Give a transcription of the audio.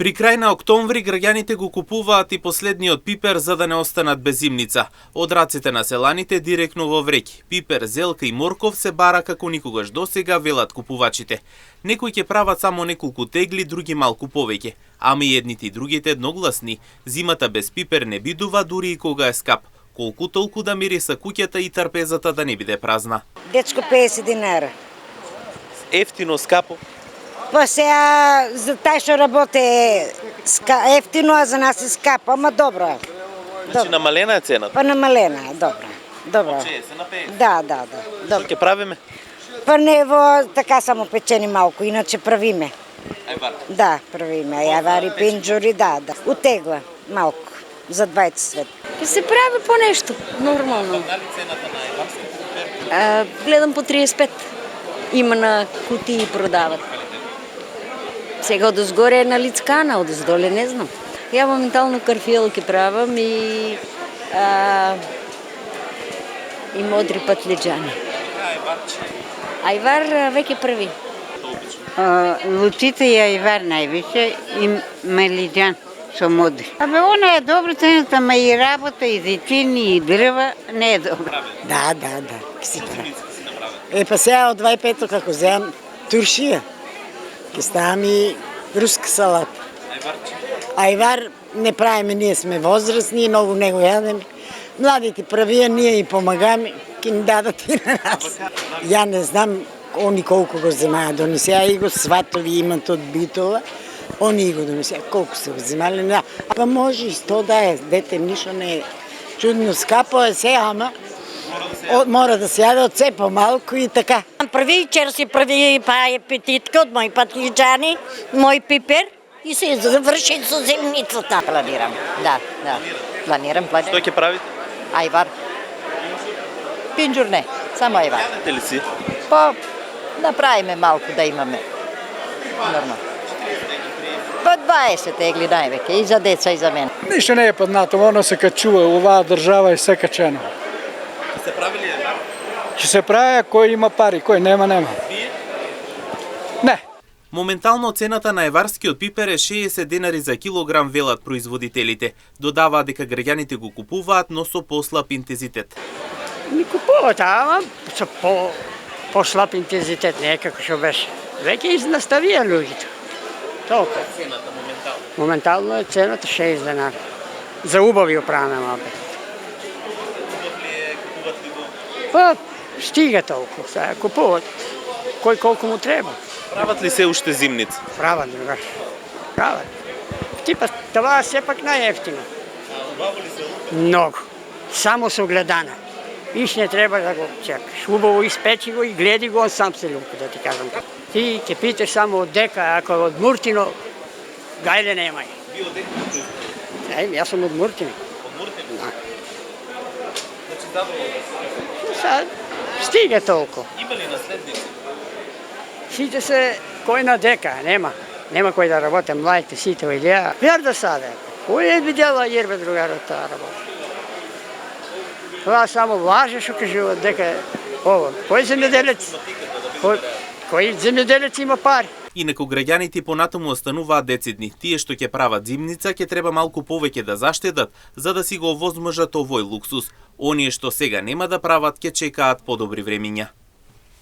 При крај на октомври граѓаните го купуваат и последниот пипер за да не останат без зимница. Од рацете на селаните директно во вреќи. Пипер, зелка и морков се бара како никогаш досега, велат купувачите. Некои ќе прават само неколку тегли, други малку повеќе. Ама и едните и другите едногласни. Зимата без пипер не бидува дури и кога е скап. Колку толку да мириса куќата и трпезата да не биде празна. Дечко 50 динара. Ефтино, скапо? Па сега за тај што работи ефтино, а за нас е скапо, ама добро. Значи намалена е цената? Па намалена е, добро. Добро. Се напее? Да. Што ќе правиме? Па не во така само печени малку, иначе правиме. Ајвар? Да, правиме. Ајвари, пинџури, да. Утегла малку за 20 свет. Се прави по нешто, нормално. Дали цената на ајварските пипер? Гледам по 35. Има на кутии продават. Сега одозгоре е на лицкана, одоздоле не знам. Ја моментално карфиел ќе правам и модри патлиџани. Ајвар веќе прави. Лучите и ајвар највише и малиџан со модри. Она е добро цената, ма и работа, и зечини, и дрва не е добро. Да. Ке си прави. Па сега од 25-то како земам туршија. Ке ставам и руска салата. Ајвар не правиме, ние сме возрастни, многу не го јадеме. Младите правија, ние и помагаме, ке ни дадат и на нас. Ја не знам они колку го земаат, они сега и го сватови имат од Битола, они и го донесеа, колку се го земале, не. Па може и 100 да е, дете, ништо не е чудно скапо е сега, ама мора да се јаде од се помалку и така. Први вчера си прави апетитка од мои патлиџани, мој пипер и се заврши со зеленицата. Планирам, да. Планирам. Што ќе правите? Ајвар. Пинџур не, само ајвар. Јадете ли си? Па, направиме малку да имаме. Нормално. Па 20 тегли највеќе, и за деца, и за мене. Ништо не е паднато, оно се качува, оваа држава е се качено. Ќе се прави ли ајвар? Ќе се прави кој има пари, кој нема. Не. Моментално цената на ајварскиот пипер е 60 денари за килограм, велат производителите. Додаваат дека граѓаните го купуваат, но со послаб интензитет. Ни купуваат, ама со послаб интензитет, не е како што беше. Веќе изнаставија луѓето. Толку. Цената моментално? Моментално е цената 60 денари. За убави оправена мабе. Купуват ли го? Па, стига толку, сега купуват. Кој колку му треба. Прават ли се уште зимница? Прават, другаш. Прават. Типа, това сепак најефтино. Убаво ли се лука? Многу. Само со гледана. Иш не треба да го чекаш. Убаво испечи го и гледи го, он сам се лука, да ти кажам. Ти ќе питаш само од дека, ако од Муртино, гајле немај. Ви од дека? Јас сум од Муртино. Од Муртино? Да. Значи задоволно. Стига толку. Има ли наследници? Сите се кој на дека, нема. Нема кој да работи, младите сите ојдеа. Вер да саде. Кој е видела јербе другарот таа работа? Това само лаже што кажуваат дека ово. Кој земјоделец? Кој земјоделец има пари? Инаку граѓаните понатаму остануваат децидни. Тие што ќе прават зимница ќе треба малку повеќе да заштедат за да си го овозможат овој луксус. Оние што сега нема да прават ќе чекаат подобри времиња.